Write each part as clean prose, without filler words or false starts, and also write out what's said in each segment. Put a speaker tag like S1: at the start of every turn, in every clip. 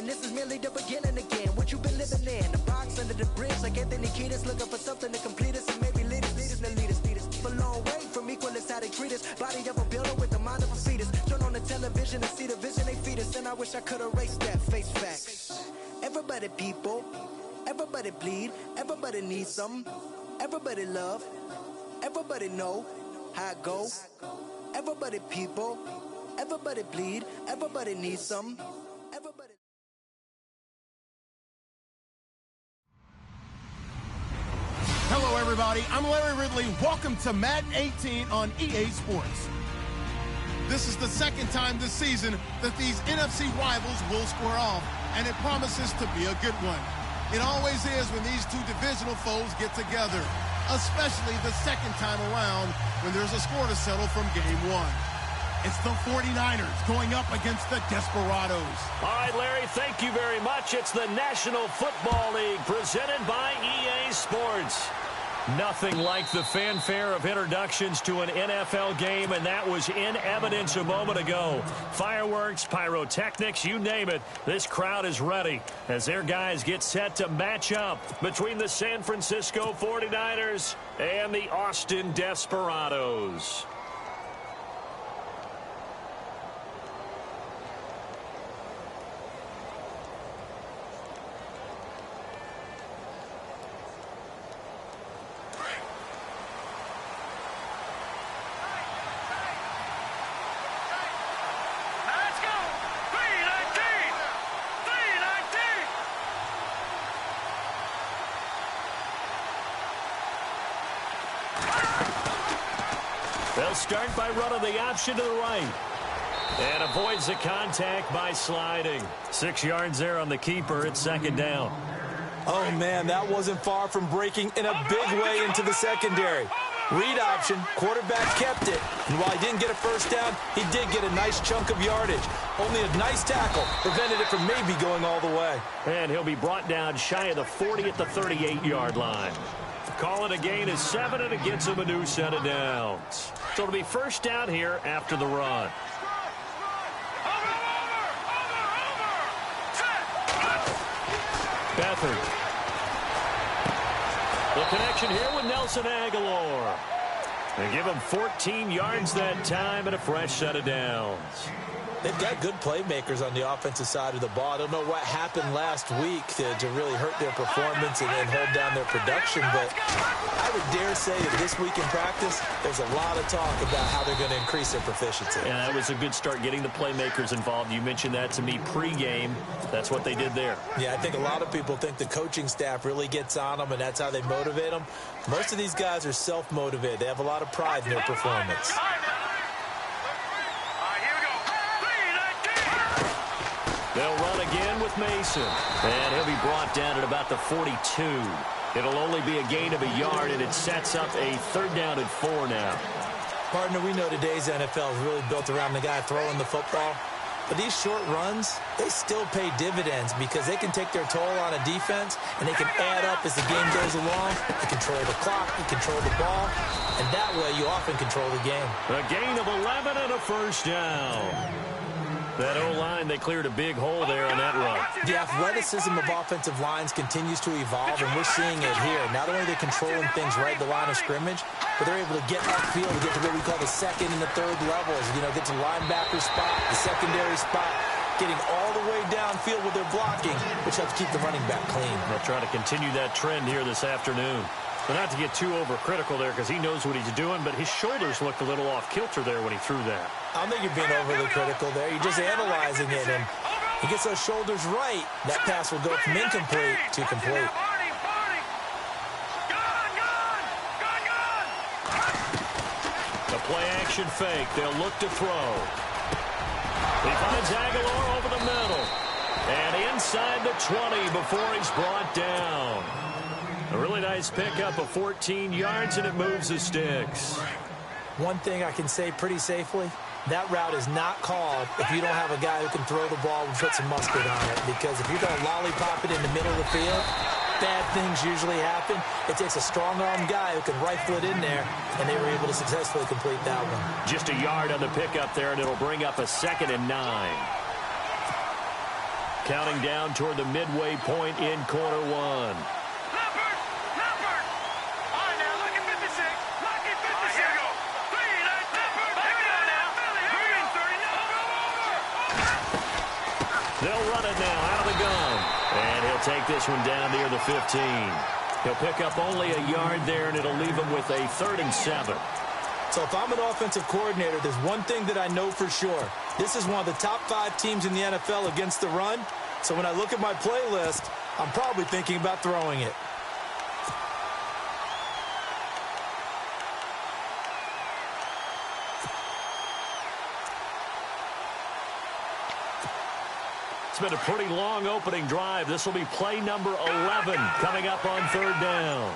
S1: win. This is merely the beginning again. What you've been living in, the box under the bridge, like Anthony Kiedis, looking for something to complete us and maybe lead us. A long way from equal is how they treat us. Body of a builder with the mind of a fetus. Turn on the television and see the vision they feed us, and I wish I could erase that. Face facts. Everybody people, everybody bleed, everybody needs some, everybody love, everybody know how it go. Everybody people, everybody bleed, everybody needs some, everybody.
S2: Hello, everybody. I'm Larry Ridley. Welcome to Madden 18 on EA Sports. This is the second time this season that these NFC rivals will square off, and it promises to be a good one. It always is when these two divisional foes get together, especially the second time around when there's a score to settle from game one. It's the 49ers going up against the Desperados.
S3: All right, Larry, thank you very much. It's the National Football League presented by EA Sports. Nothing like the fanfare of introductions to an NFL game, and that was in evidence a moment ago. Fireworks, pyrotechnics, you name it. This crowd is ready as their guys get set to match up between the San Francisco 49ers and the Austin Desperados. They'll start by running the option to the right. And avoids the contact by sliding. 6 yards there on the keeper. It's second down.
S4: Oh, man, that wasn't far from breaking in a big way into the secondary. Read option, quarterback kept it. And while he didn't get a first down, he did get a nice chunk of yardage. Only a nice tackle prevented it from maybe going all the way.
S3: And he'll be brought down shy of the 40 at the 38-yard line. Call it a gain of 7, and it gets him a new set of downs. So it'll be first down here after the run. Beathard. The connection here with Nelson Aguilar. They give him 14 yards that time and a fresh set of downs.
S4: They've got good playmakers on the offensive side of the ball. I don't know what happened last week to really hurt their performance and hold down their production, but I would dare say that this week in practice, there's a lot of talk about how they're going to increase their proficiency.
S3: Yeah, that was a good start getting the playmakers involved. You mentioned that to me pregame. That's what they did there.
S4: Yeah, I think a lot of people think the coaching staff really gets on them, and that's how they motivate them. Most of these guys are self-motivated. They have a lot of pride in their performance.
S3: They'll run again with Mason. And he'll be brought down at about the 42. It'll only be a gain of a yard, and it sets up a third down and 4 now.
S4: Partner, we know today's NFL is really built around the guy throwing the football. But these short runs, they still pay dividends because they can take their toll on a defense, and they can add up as the game goes along. You control the clock, you control the ball, and that way you often control the game.
S3: A gain of 11 and a first down. That O-line, they cleared a big hole there on that run.
S4: The athleticism of offensive lines continues to evolve, and we're seeing it here. Not only are they controlling things right at the line of scrimmage, but they're able to get upfield to get to what we call the second and the third levels. You know, get to the linebacker spot, the secondary spot, getting all the way downfield with their blocking, which helps keep the running back clean.
S3: They'll try to continue that trend here this afternoon. But not to get too overcritical there because he knows what he's doing, but his shoulders looked a little off kilter there when he threw that.
S4: I don't think you're being overly critical there. You're just analyzing it, and he gets those shoulders right. That pass will go from incomplete to complete.
S3: The play-action fake. They'll look to throw. He finds Aguilar over the middle. And inside the 20 before he's brought down. A really nice pickup of 14 yards, and it moves the sticks.
S4: One thing I can say pretty safely, that route is not called if you don't have a guy who can throw the ball and put some mustard on it. Because if you're going to lollipop it in the middle of the field, bad things usually happen. It takes a strong-armed guy who can rifle it in there, and they were able to successfully complete that one.
S3: Just a yard on the pickup there, and it'll bring up a 2nd and 9. counting down toward the midway point in quarter one. They'll run it now out of the gun. And he'll take this one down near the 15. He'll pick up only a yard there, and it'll leave him with a 3rd and 7.
S4: So if I'm an offensive coordinator, there's one thing that I know for sure. This is one of the top 5 teams in the NFL against the run. So when I look at my playlist, I'm probably thinking about throwing it.
S3: It's been a pretty long opening drive. This will be play number 11 coming up on 3rd down.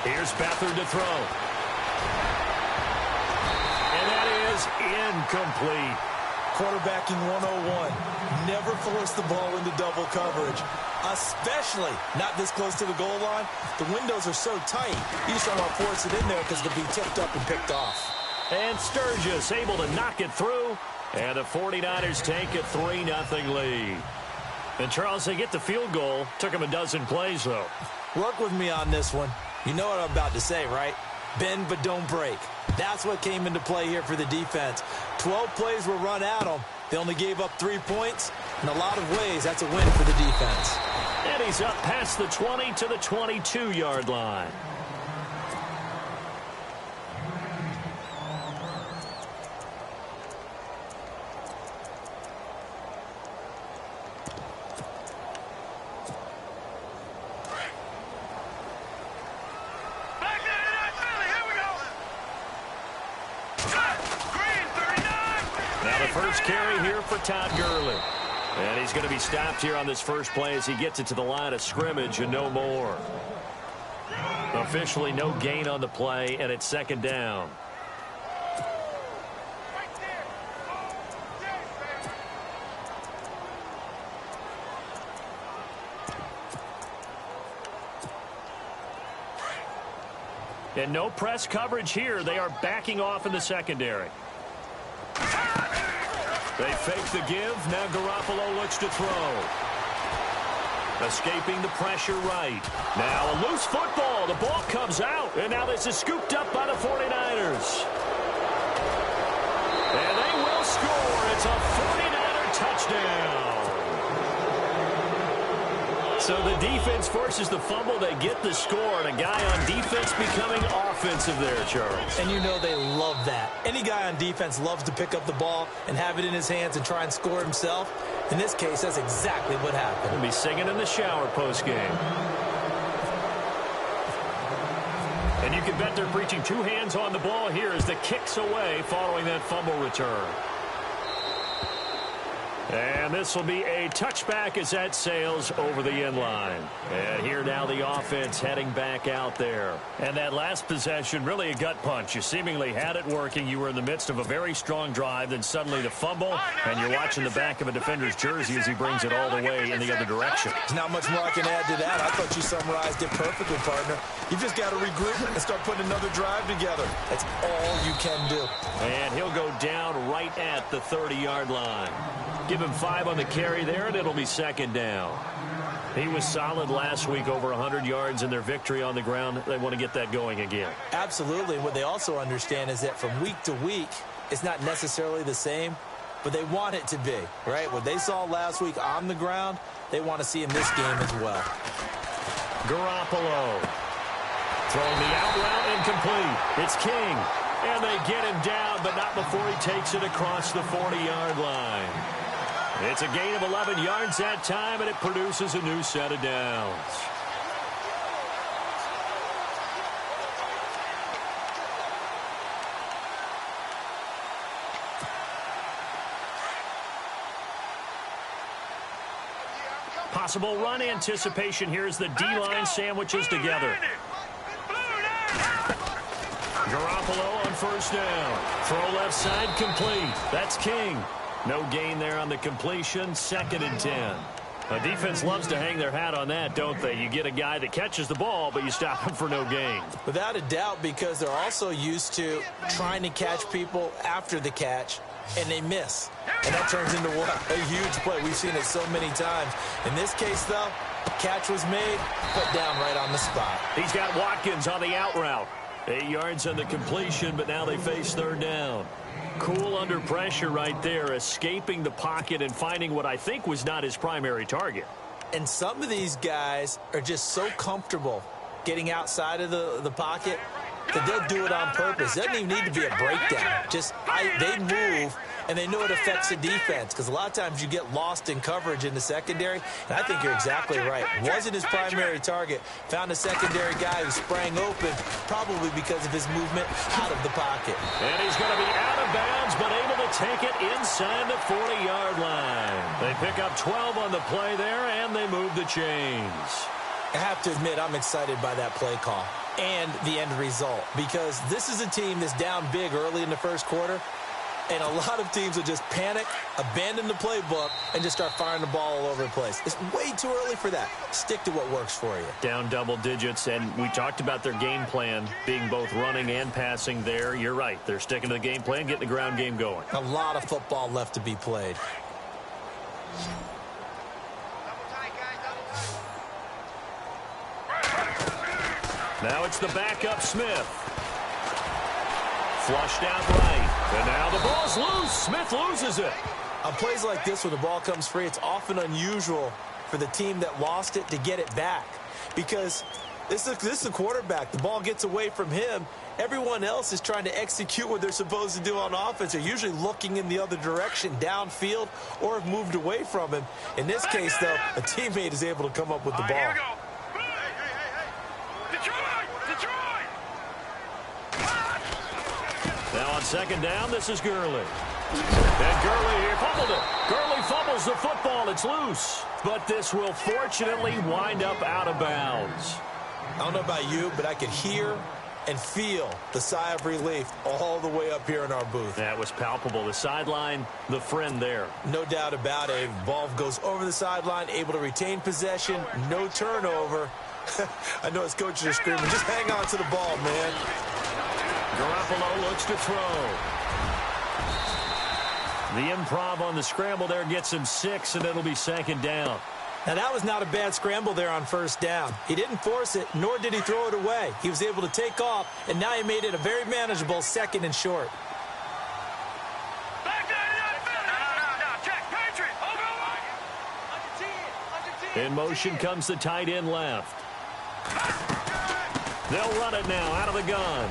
S3: Here's Beathard to throw. And that is incomplete.
S4: Quarterbacking 101. Never force the ball into double coverage, especially not this close to the goal line. The windows are so tight, you just don't want to force it in there because it'll be tipped up and picked off.
S3: And Sturgis able to knock it through. And the 49ers take a 3-0 lead. And, Charles, they get the field goal. Took them a dozen plays, though.
S4: Work with me on this one. You know what I'm about to say, right? Bend but don't break. That's what came into play here for the defense. 12 plays were run at them. They only gave up 3 points. In a lot of ways, that's a win for the defense.
S3: And he's up past the 20 to the 22-yard line. First carry here for Todd Gurley. And he's going to be stopped here on this first play as he gets it to the line of scrimmage and no more. Officially no gain on the play, and it's 2nd down. And no press coverage here. They are backing off in the secondary. They fake the give. Now Garoppolo looks to throw. Escaping the pressure right. Now a loose football. The ball comes out. And now this is scooped up by the 49ers. And they will score. It's a 49er touchdown. So the defense forces the fumble. They get the score. And a guy on defense becoming offensive there, Charles.
S4: And you know they love that. Any guy on defense loves to pick up the ball and have it in his hands and try and score himself. In this case, that's exactly what happened.
S3: He'll be singing in the shower post-game. And you can bet they're preaching 2 hands on the ball here as the kick's away following that fumble return. And this will be a touchback as that sails over the end line. And here now the offense heading back out there. And that last possession, really a gut punch. You seemingly had it working. You were in the midst of a very strong drive. Then suddenly the fumble, and you're watching the back of a defender's jersey as he brings it all the way in the other direction.
S4: There's not much more I can add to that. I thought you summarized it perfectly, partner. You've just got to regroup and start putting another drive together. That's all you can do.
S3: And he'll go down right at the 30-yard line. Give him 5 on the carry there, and it'll be 2nd down. He was solid last week, over 100 yards in their victory on the ground. They want to get that going again.
S4: Absolutely. What they also understand is that from week to week, it's not necessarily the same, but they want it to be, right? What they saw last week on the ground, they want to see in this game as well.
S3: Garoppolo throwing the out route incomplete. It's King, and they get him down, but not before he takes it across the 40-yard line. It's a gain of 11 yards that time, and it produces a new set of downs. Possible run anticipation here as the D-line sandwiches together. Garoppolo on 1st down. Throw left side complete. That's King. No gain there on the completion. 2nd and 10. The defense loves to hang their hat on that, don't they? You get a guy that catches the ball, but you stop him for no gain.
S4: Without a doubt, because they're also used to trying to catch people after the catch and they miss. And that turns into what? A huge play. We've seen it so many times. In this case, though, catch was made, put down right on the spot.
S3: He's got Watkins on the out route. 8 yards on the completion, but now they face third down. Cool under pressure right there, escaping the pocket and finding what I think was not his primary target.
S4: And some of these guys are just so comfortable getting outside of the pocket that they'll do it on purpose. It doesn't even need to be a breakdown. Just they move, and they know it affects the defense, because a lot of times you get lost in coverage in the secondary, and I think you're exactly right. Wasn't his primary target. Found a secondary guy who sprang open, probably because of his movement out of the pocket.
S3: And he's going to be out of bounds, but able to take it inside the 40-yard line. They pick up 12 on the play there, and they move the chains.
S4: I have to admit, I'm excited by that play call and the end result, because this is a team that's down big early in the first quarter, and a lot of teams will just panic, abandon the playbook, and just start firing the ball all over the place. It's way too early for that. Stick to what works for you.
S3: Down double digits, and we talked about their game plan being both running and passing there. You're right. They're sticking to the game plan, getting the ground game going.
S4: A lot of football left to be played.
S3: Now it's the backup Smith. Flushed out right. And now the ball's loose. Smith loses it.
S4: On plays like this where the ball comes free, it's often unusual for the team that lost it to get it back. Because this is a quarterback. The ball gets away from him. Everyone else is trying to execute what they're supposed to do on offense. They're usually looking in the other direction, downfield, or have moved away from him. In this case, though, a teammate is able to come up with the ball.
S3: Now on second down, this is Gurley. And Gurley here fumbled it. Gurley fumbles the football. It's loose. But this will fortunately wind up out of bounds.
S4: I don't know about you, but I could hear and feel the sigh of relief all the way up here in our booth.
S3: That was palpable. The sideline, the friend there.
S4: No doubt about it. Ball goes over the sideline, able to retain possession, no turnover. I know his coaches are screaming, just hang on to the ball, man.
S3: Garoppolo looks to throw. The improv on the scramble there gets him 6, and it'll be second down.
S4: Now, that was not a bad scramble there on first down. He didn't force it, nor did he throw it away. He was able to take off, and now he made it a very manageable second and short.
S3: In motion comes the tight end left. They'll run it now out of the gun.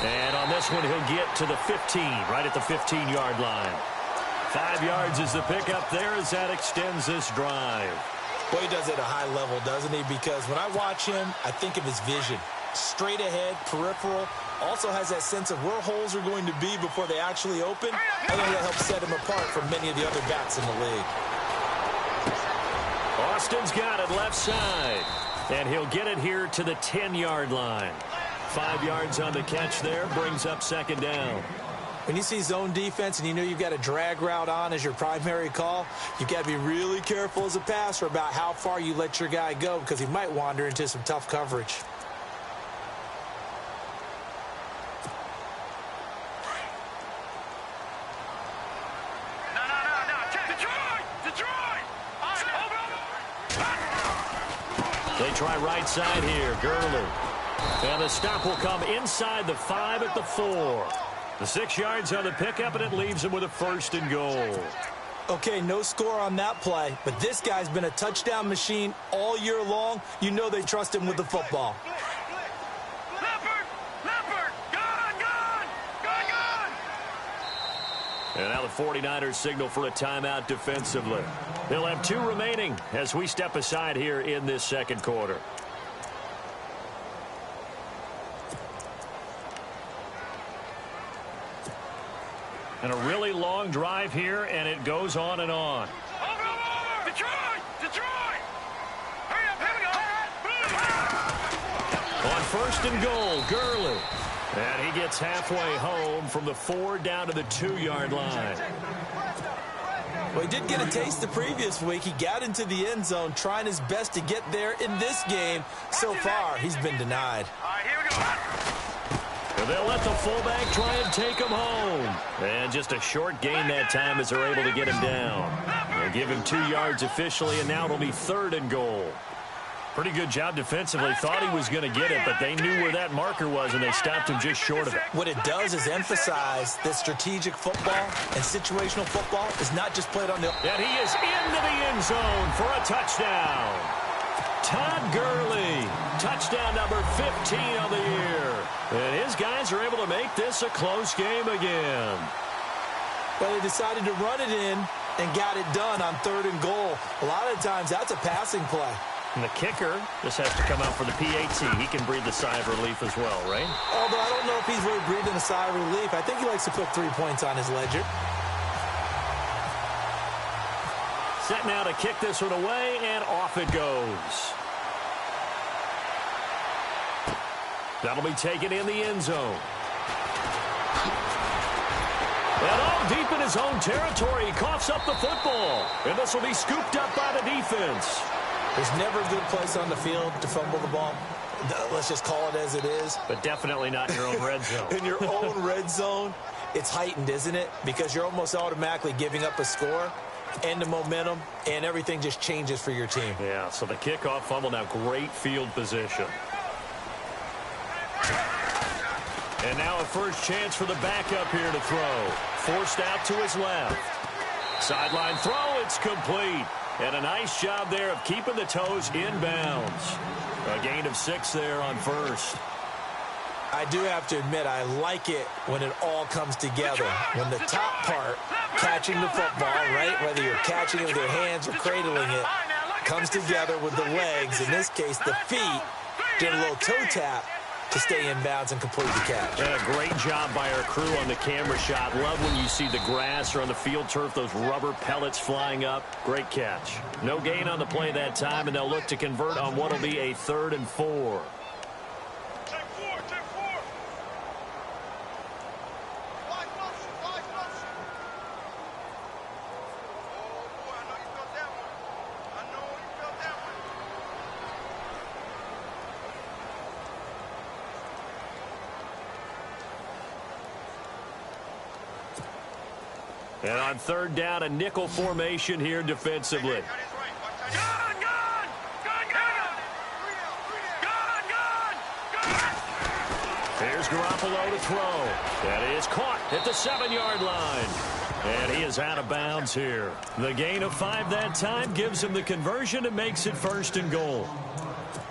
S3: And on this one, he'll get to the 15, right at the 15-yard line. 5 yards is the pickup there as that extends this drive.
S4: Boy, he does it at a high level, doesn't he? Because when I watch him, I think of his vision. Straight ahead, peripheral. Also has that sense of where holes are going to be before they actually open. I think that helps set him apart from many of the other backs in the league.
S3: Austin's got it left side. And he'll get it here to the 10-yard line. 5 yards on the catch there, brings up second down.
S4: When you see zone defense and you know you've got a drag route on as your primary call, you've got to be really careful as a passer about how far you let your guy go, because he might wander into some tough coverage.
S3: They try right side here, Gurley. And the stop will come inside the 5 at the 4. The 6 yards on the pickup, and it leaves him with a first and goal.
S4: Okay, no score on that play, but this guy's been a touchdown machine all year long. You know they trust him with the football.
S3: And now the 49ers signal for a timeout defensively. They'll have 2 remaining as we step aside here in this second quarter. And a really long drive here, and it goes on and on. Detroit! Hurry up, here we go! On first and goal, Gurley. And he gets halfway home from the 4 down to the 2-yard line.
S4: Well, he did get a taste the previous week. He got into the end zone trying his best to get there in this game. So far, he's been denied.
S5: All right, here we go.
S3: And they'll let the fullback try and take him home. And just a short gain that time as they're able to get him down. They'll give him 2 yards officially, and now it'll be 3rd and goal. Pretty good job defensively. Thought he was going to get it, but they knew where that marker was, and they stopped him just short of it.
S4: What it does is emphasize that strategic football and situational football is not just played on the...
S3: And he is into the end zone for a touchdown. Todd Gurley, touchdown number 15 on the year. And his guys are able to make this a close game again.
S4: Well, they decided to run it in and got it done on 3rd and goal. A lot of times, that's a passing play.
S3: And the kicker just has to come out for the PAT. He can breathe a sigh of relief as well, right?
S4: Although I don't know if he's really breathing a sigh of relief. I think he likes to put 3 points on his ledger.
S3: Set now to kick this one away, and off it goes. That'll be taken in the end zone. And all deep in his own territory, he coughs up the football. And this will be scooped up by the defense.
S4: There's never a good place on the field to fumble the ball. Let's just call it as it is.
S3: But definitely not in your own red zone.
S4: In your own red zone, it's heightened, isn't it? Because you're almost automatically giving up a score and the momentum, and everything just changes for your team.
S3: Yeah, so the kickoff fumble, now great field position. And now a first chance for the backup here to throw. Forced out to his left. Sideline throw, it's complete. And a nice job there of keeping the toes in bounds. A gain of 6 there on first.
S4: I do have to admit, I like it when it all comes together. When the top part, catching the football, right, whether you're catching it with your hands or cradling it, comes together with the legs, in this case the feet, doing a little toe tap to stay in bounds and complete the catch.
S3: And a great job by our crew on the camera shot. Love when you see the grass or on the field turf, those rubber pellets flying up. Great catch. No gain on the play that time, and they'll look to convert on what will be a 3rd and 4. And on 3rd down, a nickel formation here defensively. Here's Garoppolo to throw. That is caught at the 7-yard line. And he is out of bounds here. The gain of 5 that time gives him the conversion and makes it 1st and goal.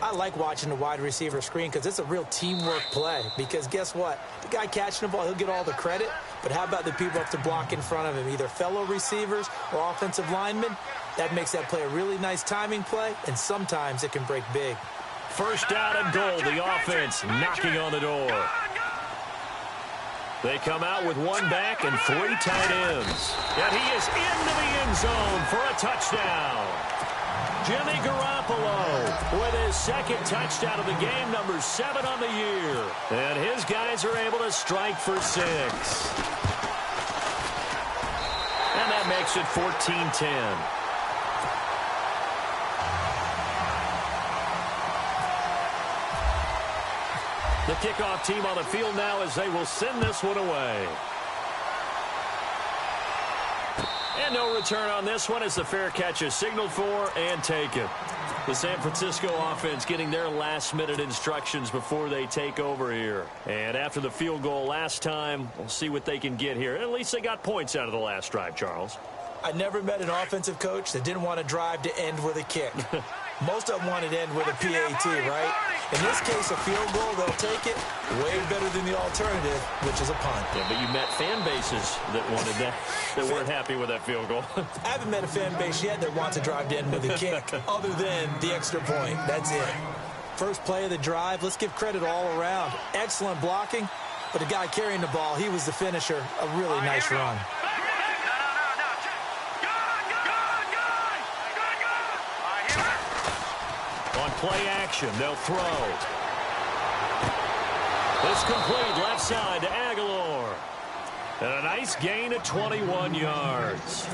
S4: I like watching the wide receiver screen because it's a real teamwork play. Because guess what? The guy catching the ball, he'll get all the credit. But how about the people up to block in front of him, either fellow receivers or offensive linemen? That makes that play a really nice timing play, and sometimes it can break big.
S3: 1st down and goal, the offense knocking on the door. They come out with 1 back and 3 tight ends. And he is into the end zone for a touchdown. Jimmy Garoppolo with his 2nd touchdown of the game, number 7 on the year. And his guys are able to strike for 6. And that makes it 14-10. The kickoff team on the field now as they will send this one away. And no return on this one as the fair catch is signaled for and taken. The San Francisco offense getting their last-minute instructions before they take over here. And after the field goal last time, we'll see what they can get here. At least they got points out of the last drive, Charles.
S4: I never met an offensive coach that didn't want to drive to end with a kick. Most of them wanted to end with a PAT, right? In this case, a field goal, they'll take it way better than the alternative, which is a punt.
S3: Yeah, but you met fan bases that wanted that, that weren't happy with that field goal.
S4: I haven't met a fan base yet that wants to drive to end with a kick, other than the extra point. That's it. First play of the drive, let's give credit all around. Excellent blocking, but the guy carrying the ball, he was the finisher. A really nice run.
S3: On play action, they'll throw. It's complete left side to Aguilar. And a nice gain of 21 yards.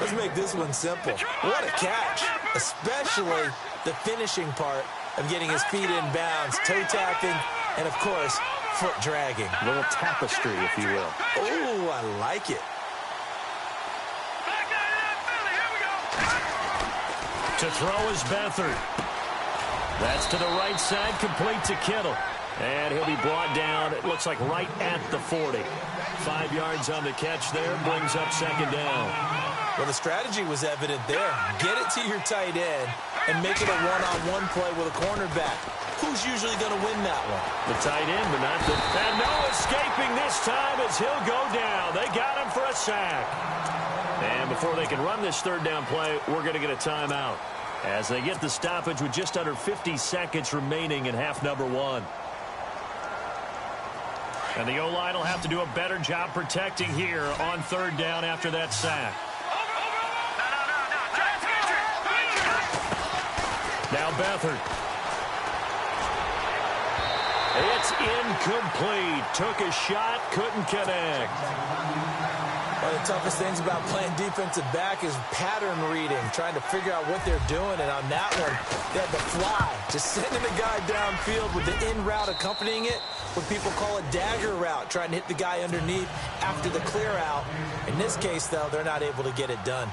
S4: Let's make this one simple. What a catch, especially the finishing part of getting his feet in bounds, toe tapping, and of course, foot dragging.
S3: A little tapestry, if you will.
S4: Oh, I like it.
S3: To throw is Beathard. That's to the right side, complete to Kittle. And he'll be brought down, it looks like right at the 40. 5 yards on the catch there, brings up second down.
S4: Well, the strategy was evident there. Get it to your tight end and make it a one-on-one play with a cornerback. Who's usually going to win that one?
S3: The tight end, but not the... And no escaping this time as he'll go down. They got him for a sack. And before they can run this third down play, we're going to get a timeout as they get the stoppage with just under 50 seconds remaining in half number 1. And the O-line will have to do a better job protecting here on third down after that sack. Now Beathard. It's incomplete. Took a shot, couldn't connect.
S4: One of the toughest things about playing defensive back is pattern reading, trying to figure out what they're doing. And on that one, they had the fly, just sending the guy downfield with the in route accompanying it, what people call a dagger route, trying to hit the guy underneath after the clear out. In this case, though, they're not able to get it done.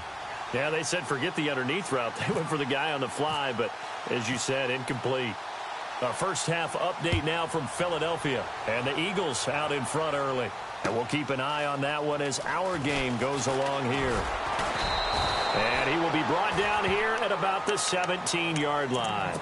S3: Yeah, they said forget the underneath route. They went for the guy on the fly, but as you said, incomplete. Our first half update now from Philadelphia. And the Eagles out in front early. And we'll keep an eye on that one as our game goes along here. And he will be brought down here at about the 17-yard line.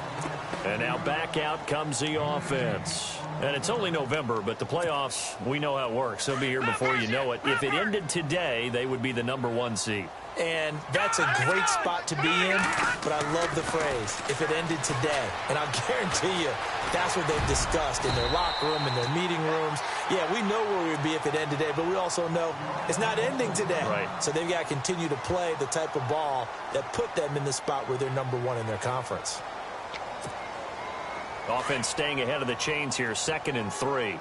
S3: And now back out comes the offense. And it's only November, but the playoffs, we know how it works. They'll be here before you know it. If it ended today, they would be the number 1 seed.
S4: And that's a great spot to be in, but I love the phrase, if it ended today. And I'll guarantee you, that's what they've discussed in their locker room, in their meeting rooms. Yeah, we know where we would be if it ended today, but we also know it's not ending today.
S3: Right.
S4: So they've got to continue to play the type of ball that put them in the spot where they're number 1 in their conference.
S3: Offense staying ahead of the chains here, 2nd and 3.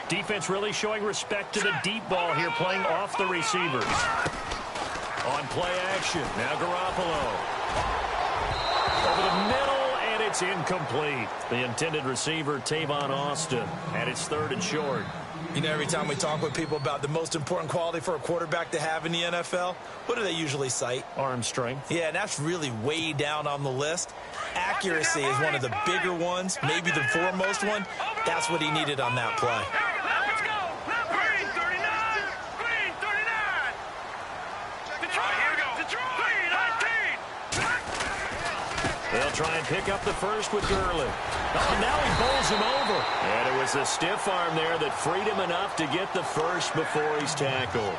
S3: Defense really showing respect to the deep ball here, playing off the receivers. On play action, now Garoppolo. Over the middle, and it's incomplete. The intended receiver, Tavon Austin, and it's 3rd and short.
S4: You know, every time we talk with people about the most important quality for a quarterback to have in the NFL, what do they usually cite?
S3: Arm strength.
S4: Yeah, and that's really way down on the list. Accuracy is one of the bigger ones, maybe the foremost one. That's what he needed on that play.
S3: They'll try and pick up the first with Gurley. Oh, now he bowls him over. And it was the stiff arm there that freed him enough to get the first before he's tackled.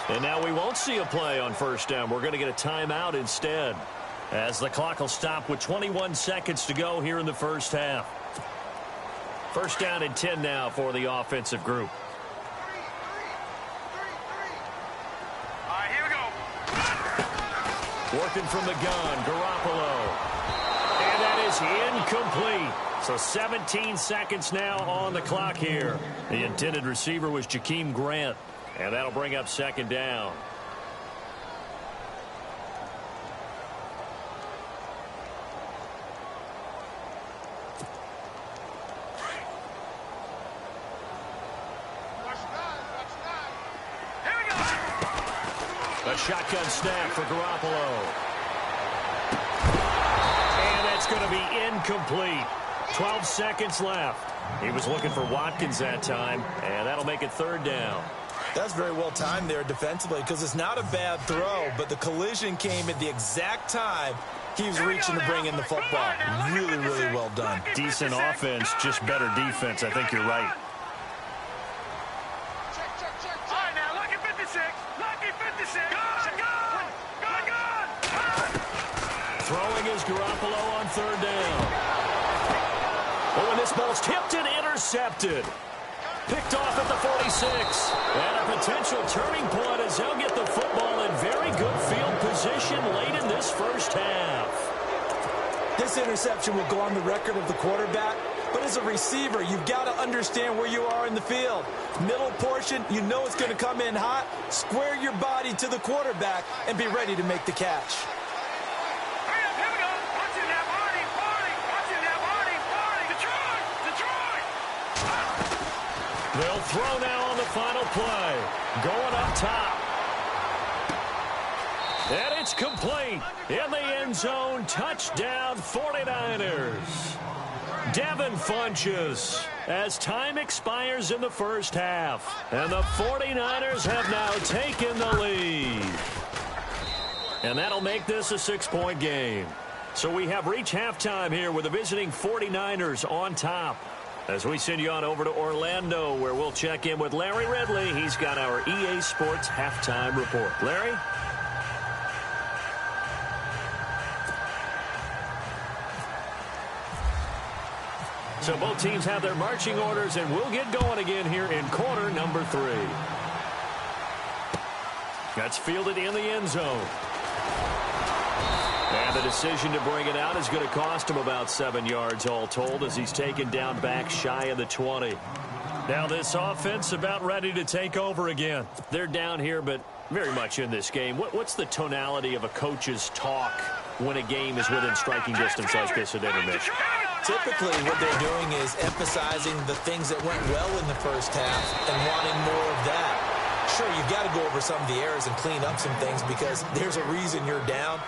S3: And now we won't see a play on first down. We're going to get a timeout instead, as the clock will stop with 21 seconds to go here in the first half. First down and 10 now for the offensive group.
S5: All right, here we go.
S3: Working from the gun, Garoppolo. And that is incomplete. So 17 seconds now on the clock here. The intended receiver was Jakeem Grant. And that'll bring up second down. A shotgun snap for Garoppolo. And that's going to be incomplete. 12 seconds left. He was looking for Watkins that time, and that'll make it third down.
S4: That's very well timed there defensively, because it's not a bad throw, but the collision came at the exact time he was reaching to bring in the football. Really, really well done.
S3: Decent offense, just better defense. I think you're right.
S5: All right, now, lucky 56. Lucky 56. Good.
S3: Throwing is Garoppolo on third down. Oh, and this ball's tipped and intercepted. Picked off at the 46. And a potential turning point as they'll get the football in very good field position late in this first half.
S4: This interception will go on the record of the quarterback, but as a receiver, you've got to understand where you are in the field. Middle portion, you know it's going to come in hot. Square your body to the quarterback and be ready to make the catch.
S5: Hurry up, here we go. Watch it now, Barney. Watch it now, Barney. Detroit.
S3: They'll throw now on the final play. Going up top. And it's complete. In the end zone, touchdown 49ers. Devin Funchess as time expires in the first half. And the 49ers have now taken the lead. And that'll make this a 6-point game. So we have reached halftime here with the visiting 49ers on top. As we send you on over to Orlando, where we'll check in with Larry Ridley. He's got our EA Sports halftime report. Larry? So both teams have their marching orders, and we'll get going again here in quarter number 3. That's fielded in the end zone. And the decision to bring it out is going to cost him about 7 yards all told as he's taken down back shy of the 20. Now this offense about ready to take over again. They're down here, but very much in this game. What's the tonality of a coach's talk when a game is within striking distance like this at intermission?
S4: Typically, what they're doing is emphasizing the things that went well in the first half and wanting more of that. Sure, you've got to go over some of the errors and clean up some things because there's a reason you're down.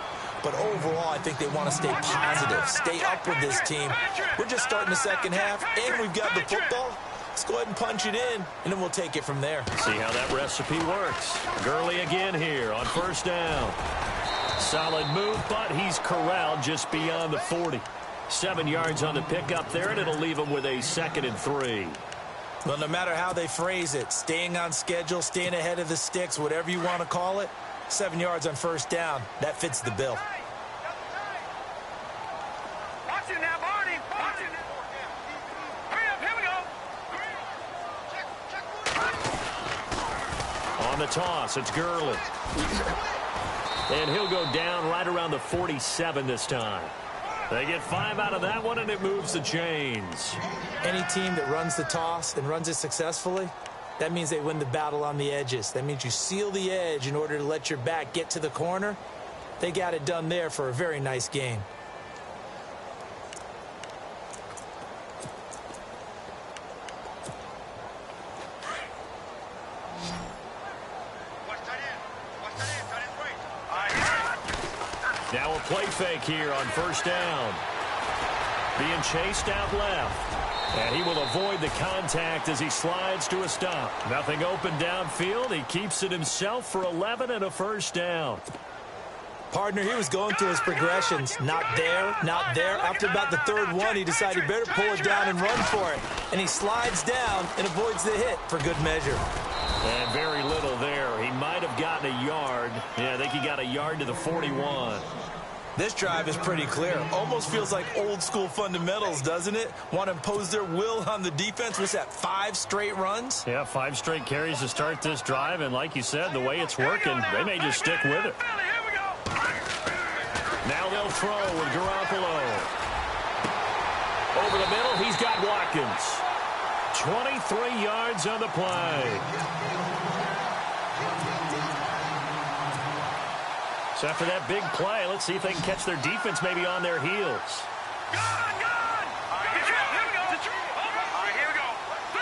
S4: But overall, I think they want to stay positive, stay up with this team. We're just starting the second half, and we've got the football. Let's go ahead and punch it in, and then we'll take it from there.
S3: See how that recipe works. Gurley again here on first down. Solid move, but he's corralled just beyond the 40. 7 yards on the pickup there, and it'll leave him with a 2nd and 3.
S4: Well, no matter how they phrase it, staying on schedule, staying ahead of the sticks, whatever you want to call it, 7 yards on first down, that fits the bill.
S5: Watch it now, Barney. Watch it. Hurry up, here we go.
S3: On the toss, it's Gurley. And he'll go down right around the 47 this time. They get 5 out of that one, and it moves the chains.
S4: Any team that runs the toss and runs it successfully, that means they win the battle on the edges. That means you seal the edge in order to let your back get to the corner. They got it done there for a very nice gain.
S3: Now a play fake here on first down. Being chased out left. And he will avoid the contact as he slides to a stop. Nothing open downfield. He keeps it himself for 11 and a first down.
S4: Partner, he was going through his progressions. Not there, not there. After about the third one, he decided he better pull it down and run for it. And he slides down and avoids the hit for good measure.
S3: And very little there. He might have gotten a yard. Yeah, I think he got a yard to the 41.
S4: This drive is pretty clear. Almost feels like old school fundamentals, doesn't it? Want to impose their will on the defense. What's that, 5 straight runs?
S3: Yeah, 5 straight carries to start this drive. And like you said, the way it's working, they may just stick with it. Now they'll throw with Garoppolo. Over the middle, he's got Watkins. 23 yards on the play. So after that big play, let's see if they can catch their defense maybe on their heels.
S5: Gone! All right, here we go. All right, here we go. 3,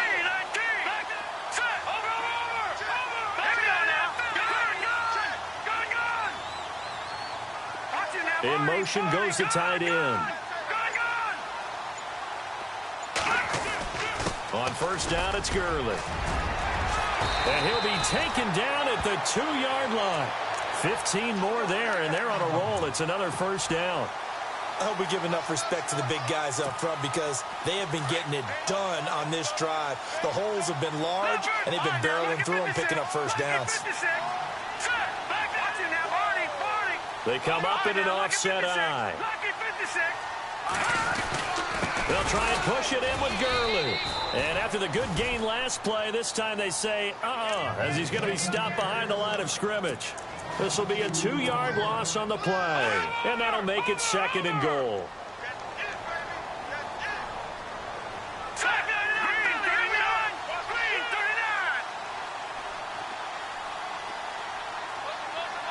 S5: 19. Set. Over. Here we go now. Gone. Watch it now.
S3: In motion goes the tight end. On first down, it's Gurley. And he'll be taken down at the 2-yard line. 15 more there, and they're on a roll. It's another first down.
S4: I hope we give enough respect to the big guys up front because they have been getting it done on this drive. The holes have been large, and they've been barreling through them, picking up first downs.
S3: They come up in an offset eye. They'll try and push it in with Gurley. And after the good gain last play, this time they say, as he's going to be stopped behind the line of scrimmage. This will be a 2-yard loss on the play. And that'll make it 2nd and goal.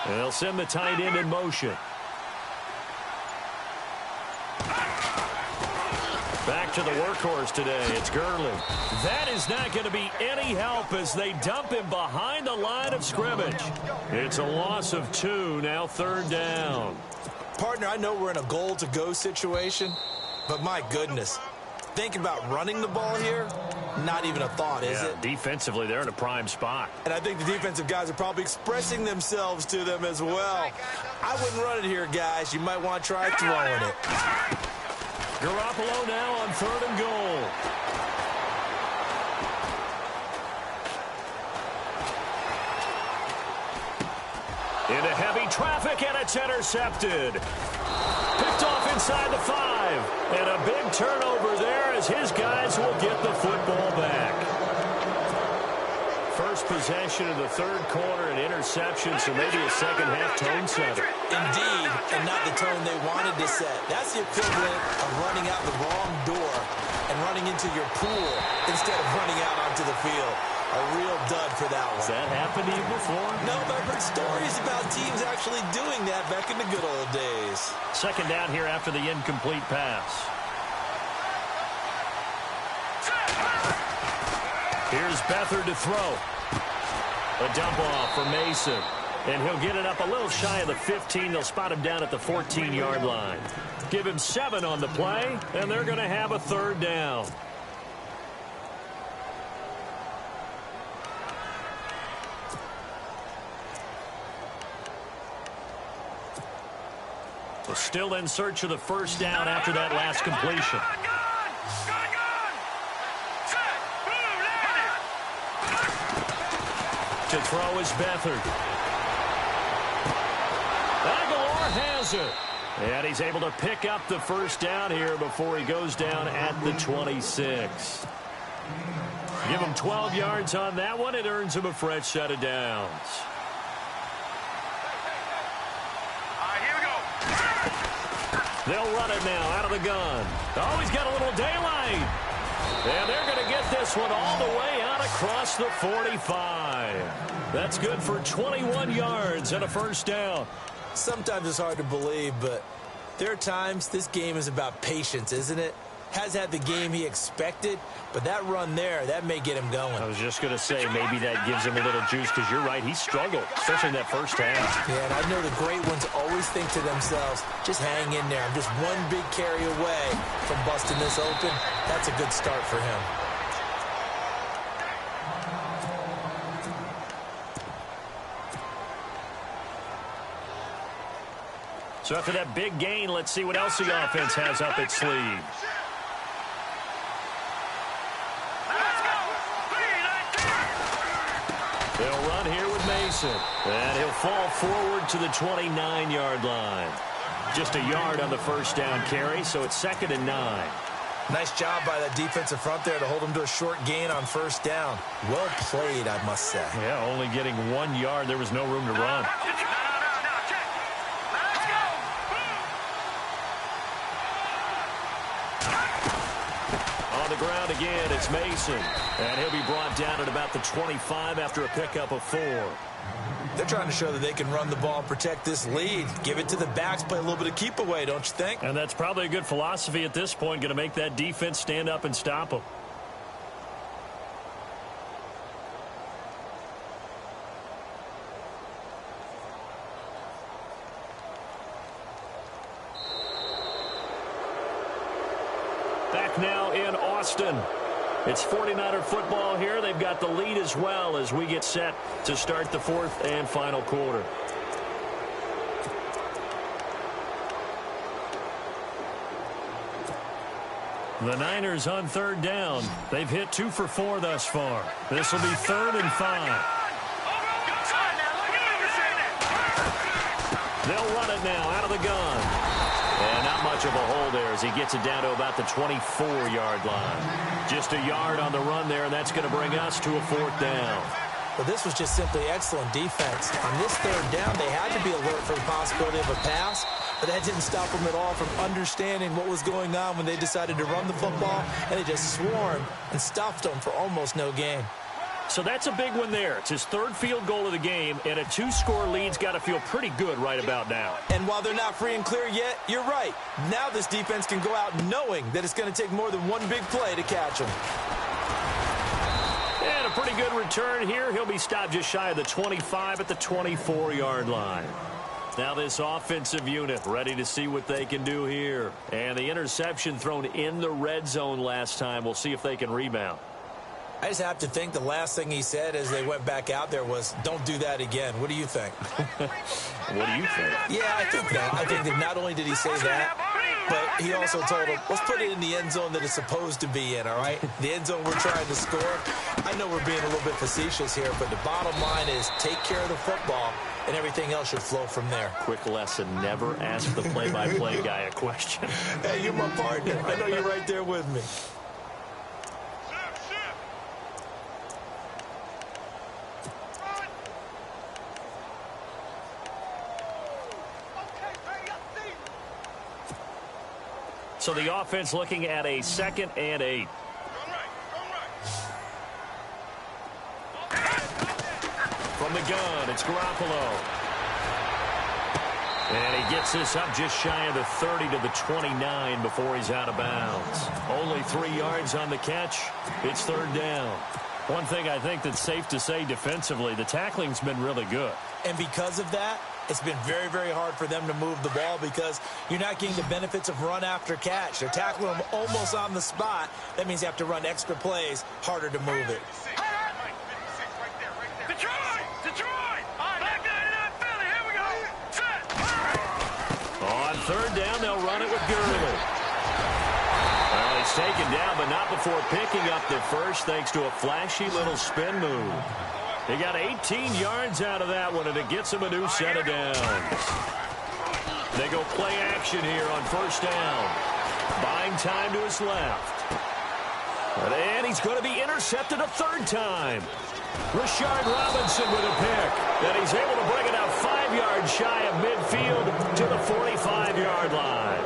S3: And they'll send the tight end in motion. Back to the workhorse today. It's Gurley. That is not going to be any help as they dump him behind the line of scrimmage. It's a loss of 2, now 3rd down.
S4: Partner, I know we're in a goal-to-go situation, but my goodness, think about running the ball here. Not even a thought, is it?
S3: Defensively, they're in a prime spot.
S4: And I think the defensive guys are probably expressing themselves to them as well. I wouldn't run it here, guys. You might want to try throwing it.
S3: Garoppolo now on 3rd and goal. Into heavy traffic, and it's intercepted. Picked off inside the 5. And a big turnover there as his guys will get the football back. First possession of the 3rd quarter, an interception, so maybe a second-half tone setter.
S4: Indeed, and not the tone they wanted to set. That's the equivalent of running out the wrong door and running into your pool instead of running out onto the field. A real dud for that one.
S3: Has that happened to you before?
S4: No, but I've heard stories about teams actually doing that back in the good old days.
S3: 2nd down here after the incomplete pass. Here's Beathard to throw. A dump off for Mason. And he'll get it up a little shy of the 15. They'll spot him down at the 14-yard line. Give him 7 on the play, and they're going to have a 3rd down. We're still in search of the 1st down after that last completion. To throw is Beathard. Aguilar has it. And he's able to pick up the 1st down here before he goes down at the 26. Give him 12 yards on that one. It earns him a fresh set of downs. They'll run it now out of the gun. Oh, he's got a little daylight. And they're going to get this one all the way out across the 45. That's good for 21 yards and a 1st down.
S4: Sometimes it's hard to believe, but there are times this game is about patience, isn't it? Has had the game he expected, but that run there, that may get him going.
S3: I was just going to say, maybe that gives him a little juice, because you're right, he struggled, especially in that 1st half.
S4: Yeah, and I know the great ones always think to themselves, just hang in there. I'm just one big carry away from busting this open. That's a good start for him.
S3: So after that big gain, let's see what else the offense has up its sleeve. They'll run here with Mason. And he'll fall forward to the 29-yard line. Just a yard on the 1st down carry, so it's 2nd and 9.
S4: Nice job by that defensive front there to hold him to a short gain on 1st down. Well played, I must say.
S3: Yeah, only getting 1 yard. There was no room to run. On the ground again, it's Mason. And he'll be brought down at about the 25 after a pickup of 4.
S4: They're trying to show that they can run the ball and protect this lead. Give it to the backs, play a little bit of keep away, don't you think?
S3: And that's probably a good philosophy at this point, going to make that defense stand up and stop them. Back now in Austin. It's 49er football here. They've got the lead as well as we get set to start the 4th and final quarter. The Niners on 3rd down. They've hit 2 for 4 thus far. This will be 3rd and 5. They'll run it now out of the gun. And not much of a hole there as he gets it down to about the 24-yard line. Just a yard on the run there, and that's going to bring us to a 4th down.
S4: Well, this was just simply excellent defense. On this 3rd down, they had to be alert for the possibility of a pass, but that didn't stop them at all from understanding what was going on when they decided to run the football, and they just swarmed and stuffed them for almost no gain.
S3: So that's a big one there. It's his third field goal of the game, and a 2-score lead's got to feel pretty good right about now.
S4: And while they're not free and clear yet, you're right. Now this defense can go out knowing that it's going to take more than one big play to catch them.
S3: And a pretty good return here. He'll be stopped just shy of the 25 at the 24-yard line. Now this offensive unit ready to see what they can do here. And the interception thrown in the red zone last time. We'll see if they can rebound.
S4: I just have to think the last thing he said as they went back out there was, don't do that again. What do you think?
S3: What do you think?
S4: Yeah, I think that. I think that not only did he say that, but he also told him, let's put it in the end zone that it's supposed to be in, all right? The end zone we're trying to score. I know we're being a little bit facetious here, but the bottom line is take care of the football, and everything else should flow from there.
S3: Quick lesson, never ask the play-by-play guy a question.
S4: Hey, you're my partner. I know you're right there with me.
S3: So the offense looking at a 2nd and 8. From the gun, it's Garoppolo. And he gets this up just shy of the 30 to the 29 before he's out of bounds. Only 3 yards on the catch. It's 3rd down. One thing I think that's safe to say defensively, the tackling's been really good.
S4: And because of that, it's been very, very hard for them to move the ball because you're not getting the benefits of run after catch. They're tackling them almost on the spot. That means you have to run extra plays, harder to move it.
S5: Detroit! Back nine in Philly. Here we go. Set.
S3: On 3rd down, they'll run it with Gurley. Well, he's taken down, but not before picking up the first thanks to a flashy little spin move. He got 18 yards out of that one, and it gets him a new set of downs. They go play action here on 1st down. Buying time to his left. And he's going to be intercepted a 3rd time. Rashard Robinson with a pick. And he's able to bring it out 5 yards shy of midfield to the 45-yard line.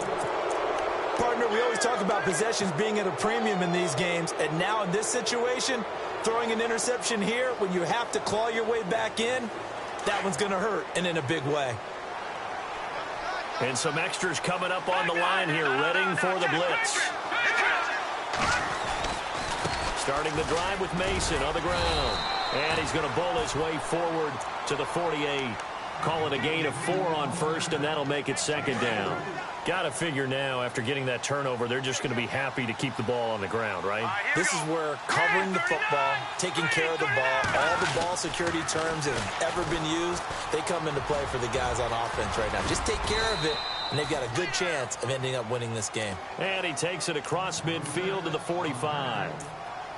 S4: Partner, we always talk about possessions being at a premium in these games, and now in this situation, throwing an interception here when you have to claw your way back in, that one's going to hurt, and in a big way.
S3: And some extras coming up on the line here, readying for the blitz. Starting the drive with Mason on the ground. And he's going to bowl his way forward to the 48. Call it a gain of 4 on 1st, and that'll make it 2nd down. Got to figure now, after getting that turnover, they're just going to be happy to keep the ball on the ground, right?
S4: This is where covering the football, taking care of the ball, all the ball security terms that have ever been used, they come into play for the guys on offense right now. Just take care of it, and they've got a good chance of ending up winning this game.
S3: And he takes it across midfield to the 45.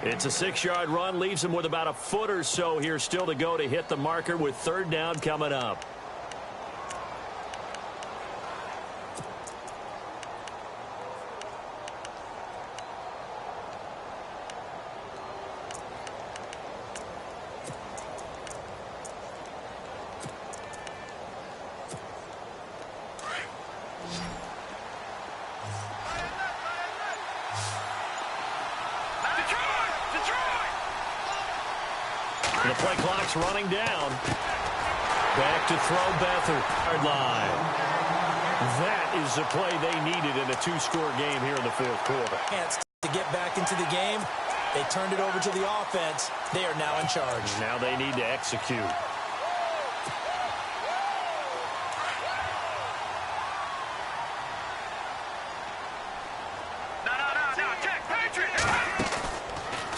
S3: It's a 6-yard run, leaves him with about a foot or so here still to go to hit the marker with 3rd down coming up. The play clock's running down. Back to throw Beathard. Hard line. That is the play they needed in a 2-score game here in the 4th quarter.
S4: Chance to get back into the game. They turned it over to the offense. They are now in charge.
S3: Now they need to execute.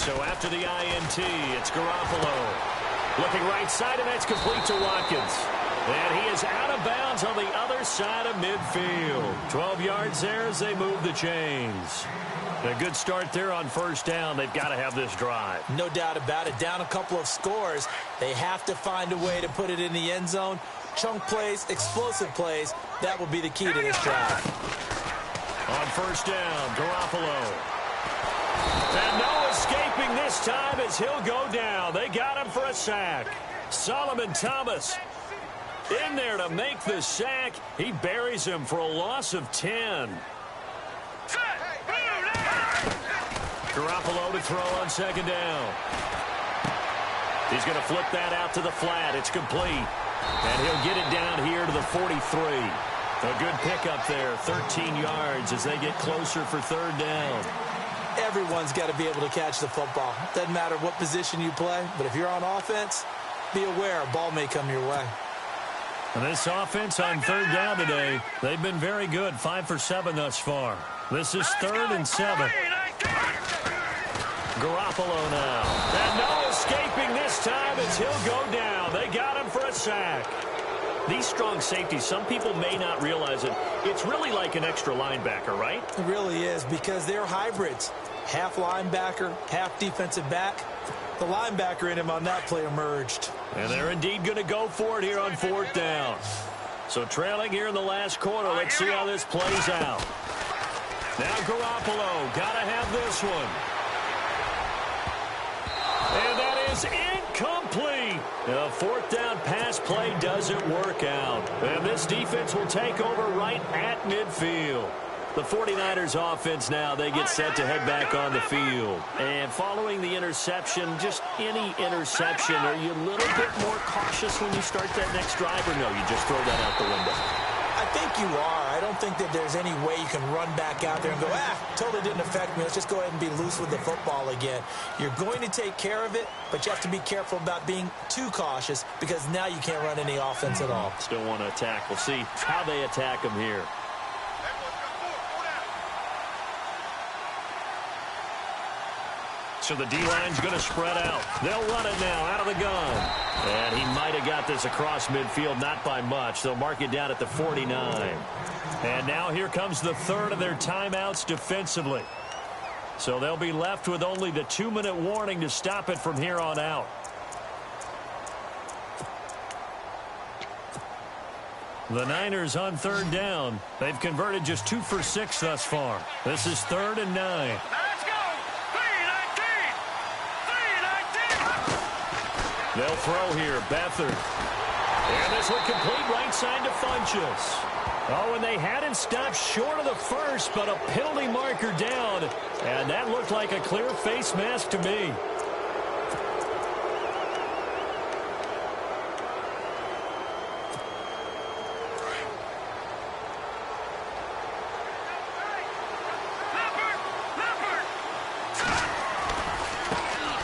S3: So after the INT, it's Garoppolo. Looking right side, and that's complete to Watkins. And he is out of bounds on the other side of midfield. 12 yards there as they move the chains. A good start there on 1st down. They've got to have this drive.
S4: No doubt about it. Down a couple of scores. They have to find a way to put it in the end zone. Chunk plays, explosive plays. That will be the key to this drive.
S3: On 1st down, Garoppolo. And no escaping this time as he'll go down. They got him for a sack. Solomon Thomas in there to make the sack. He buries him for a loss of 10. Garoppolo to throw on 2nd down. He's going to flip that out to the flat. It's complete. And he'll get it down here to the 43. A good pickup there, 13 yards as they get closer for third down.
S4: Everyone's got to be able to catch the football. Doesn't matter what position you play, but if you're on offense, be aware a ball may come your way.
S3: And this offense on third down today, they've been very good, 5 for 7 thus far. This is 3rd and 7. Garoppolo now. And no escaping this time as he'll go down. They got him for a sack. These strong safeties, some people may not realize it. It's really like an extra linebacker, right?
S4: It really is, because they're hybrids. Half linebacker, half defensive back. The linebacker in him on that play emerged.
S3: And they're indeed going to go for it here on 4th down. So trailing here in the last quarter. Let's see how this plays out. Now Garoppolo, got to have this one. And that is incomplete. A 4th down pass play doesn't work out. And this defense will take over right at midfield. The 49ers offense now, they get set to head back on the field. And following the interception, just any interception, are you a little bit more cautious when you start that next drive, or no, you just throw that out the window?
S4: I think you are. I don't think that there's any way you can run back out there and go, totally didn't affect me. Let's just go ahead and be loose with the football again. You're going to take care of it, but you have to be careful about being too cautious because now you can't run any offense at all.
S3: Still want to attack. We'll see how they attack him here. So the D-line's going to spread out. They'll run it now out of the gun. And he might have got this across midfield, not by much. They'll mark it down at the 49. And now here comes the 3rd of their timeouts defensively. So they'll be left with only the 2-minute warning to stop it from here on out. The Niners on 3rd down. They've converted just 2 for 6 thus far. This is 3rd and 9. They'll throw here, Beathard. And this one complete right side to Funchess. Oh, and they had him stopped short of the first, but a penalty marker down. And that looked like a clear face mask to me.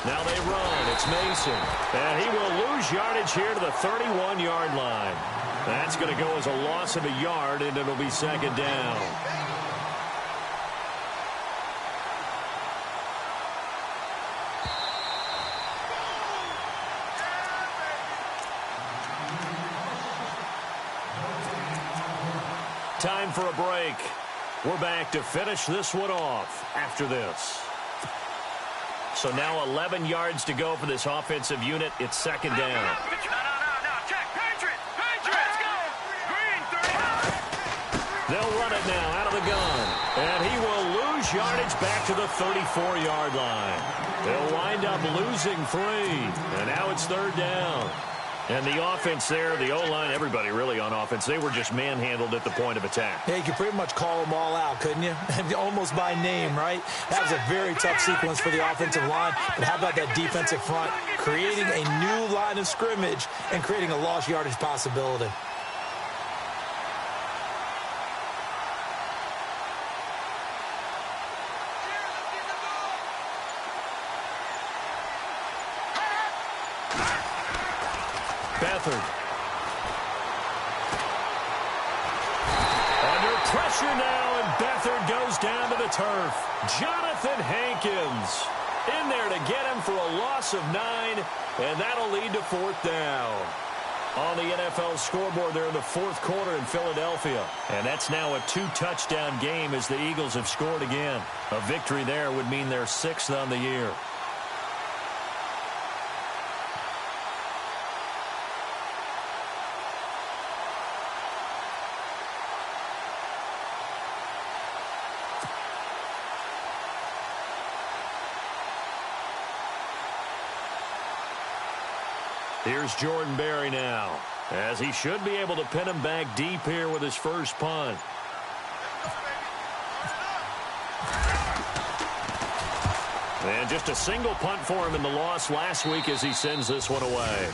S3: Now they run. It's Mason. And he will lose yardage here to the 31-yard line. That's going to go as a loss of a yard, and it'll be 2nd down. Time for a break. We're back to finish this one off after this. So now 11 yards to go for this offensive unit. It's 2nd down.
S5: No. Check. Patriot. Let's go. Green, 30.
S3: They'll run it now out of the gun. And he will lose yardage back to the 34-yard line. They'll wind up losing 3. And now it's 3rd down. And the offense there, the O-line, everybody really on offense, they were just manhandled at the point of attack.
S4: Yeah, you could pretty much call them all out, couldn't you? Almost by name, right? That was a very tough sequence for the offensive line. But how about that defensive front creating a new line of scrimmage and creating a lost yardage possibility?
S3: Beathard. Under pressure now, and Beathard goes down to the turf. Jonathan Hankins in there to get him for a loss of 9, and that'll lead to 4th down. On the NFL scoreboard there in the 4th quarter in Philadelphia. And that's now a 2-touchdown game as the Eagles have scored again. A victory there would mean they're 6th on the year. Here's Jordan Berry now, as he should be able to pin him back deep here with his first punt. And just a single punt for him in the loss last week as he sends this one away.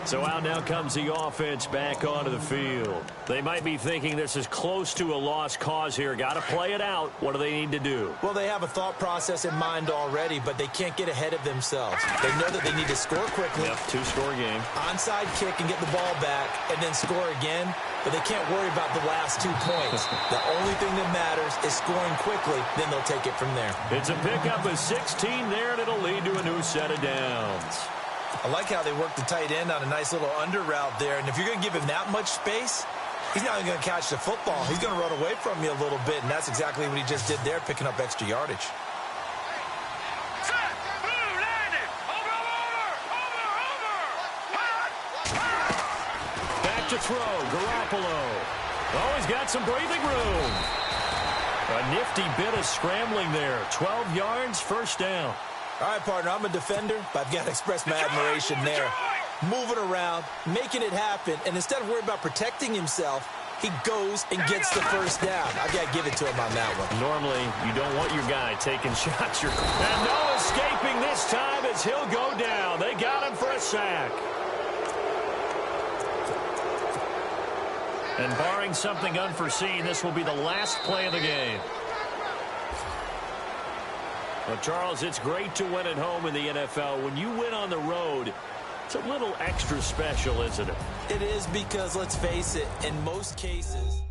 S3: So out now comes the offense back onto the field. They might be thinking this is close to a lost cause here. Got to play it out. What do they need to do?
S4: Well, they have a thought process in mind already, but they can't get ahead of themselves. They know that they need to score quickly.
S3: Yep, two-score game.
S4: Onside kick and get the ball back and then score again. But they can't worry about the last 2 points. The only thing that matters is scoring quickly. Then they'll take it from there.
S3: It's a pickup of 16 there, and it'll lead to a new set of downs.
S4: I like how they work the tight end on a nice little under route there. And if you're going to give him that much space, he's not even going to catch the football. He's going to run away from you a little bit, and that's exactly what he just did there, picking up extra yardage.
S3: Back to throw, Garoppolo. Oh, he's got some breathing room. A nifty bit of scrambling there. 12 yards, first down.
S4: All right, partner, I'm a defender, but I've got to express my admiration there. Moving around, making it happen, and instead of worrying about protecting himself, he goes and gets the first down. I've got to give it to him on that one.
S3: Normally, you don't want your guy taking shots. And no escaping this time as he'll go down. They got him for a sack. And barring something unforeseen, this will be the last play of the game. Well, Charles, it's great to win at home in the NFL. When you win on the road, it's a little extra special, isn't it?
S4: It is because, let's face it, in most cases...